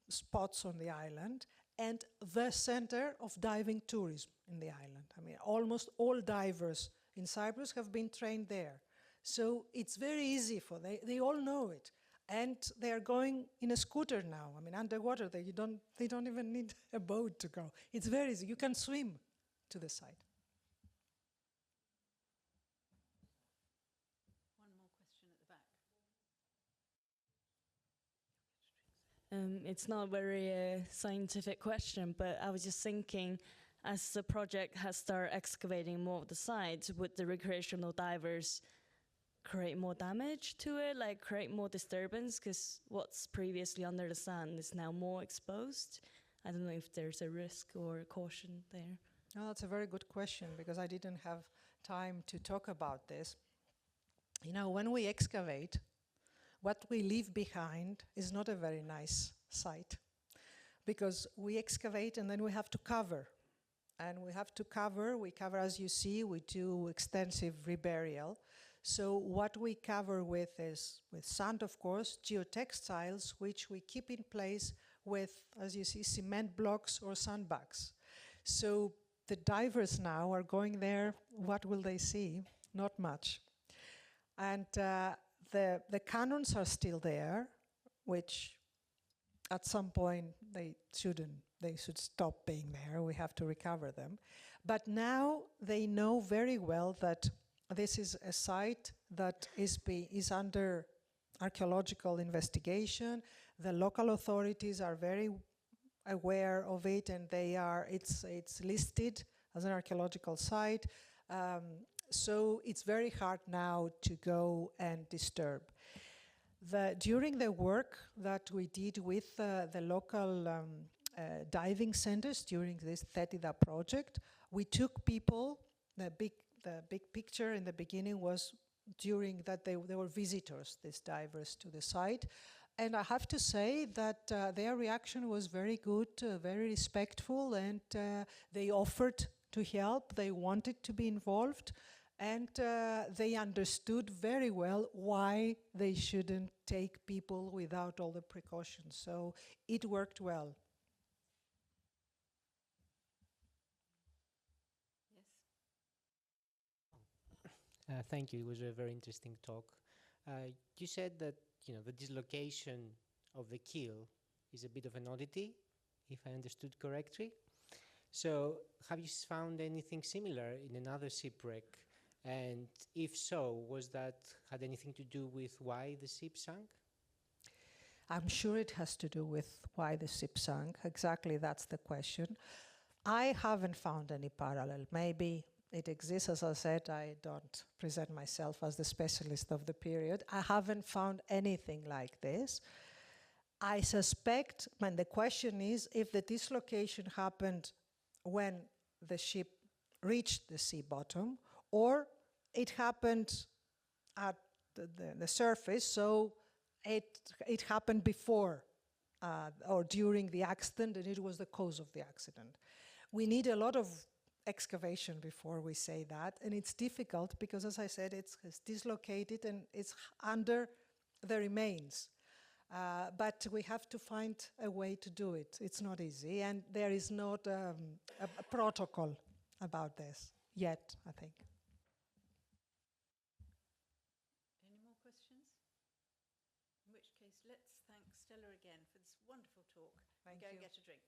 spots on the island, and the center of diving tourism in the island. I mean, almost all divers in Cyprus have been trained there. So it's very easy for them. They all know it. And they are going in a scooter now. I mean, underwater, they don't even need a boat to go. It's very easy. You can swim to the site. One more question at the back. It's not a very scientific question, but I was just thinking, as the project has started excavating more of the sites, would the recreational divers create more damage to it, like create more disturbance? Because what's previously under the sand is now more exposed. I don't know if there's a risk or a caution there. Oh, that's a very good question because I didn't have time to talk about this. You know, when we excavate, what we leave behind is not a very nice sight, because we excavate and then we have to cover. And we cover, as you see, we do extensive reburial. So what we cover with is, with sand, of course, geotextiles, which we keep in place with, as you see, cement blocks or sandbags. So the divers now are going there, what will they see? Not much. And the cannons are still there, which at some point they should stop being there. We have to recover them. But now they know very well that this is a site that is under archaeological investigation. The local authorities are very aware of it, and it's listed as an archaeological site. So it's very hard now to go and disturb. During the work that we did with the local diving centers during this TETIDA project, we took people. The big picture in the beginning was during that they were visitors, these divers, to the site. And I have to say that their reaction was very good, very respectful, and they offered to help. They wanted to be involved. And they understood very well why they shouldn't take people without all the precautions. So it worked well. Yes. Thank you. It was a very interesting talk. You said that the dislocation of the keel is a bit of an oddity, if I understood correctly. So have you found anything similar in another shipwreck? And if so, had anything to do with why the ship sank? I'm sure it has to do with why the ship sank. Exactly, that's the question. I haven't found any parallel. Maybe it exists. As I said, I don't present myself as the specialist of the period. I haven't found anything like this. I suspect, and the question is, if the dislocation happened when the ship reached the sea bottom, or it happened at the surface, so it happened before or during the accident, and it was the cause of the accident. We need a lot of excavation before we say that, and it's difficult because, as I said, it's dislocated and it's under the remains. But we have to find a way to do it. It's not easy, and there is not a protocol about this yet, I think. Any more questions? In which case, let's thank Stella again for this wonderful talk. Thank Go you. and get a drink.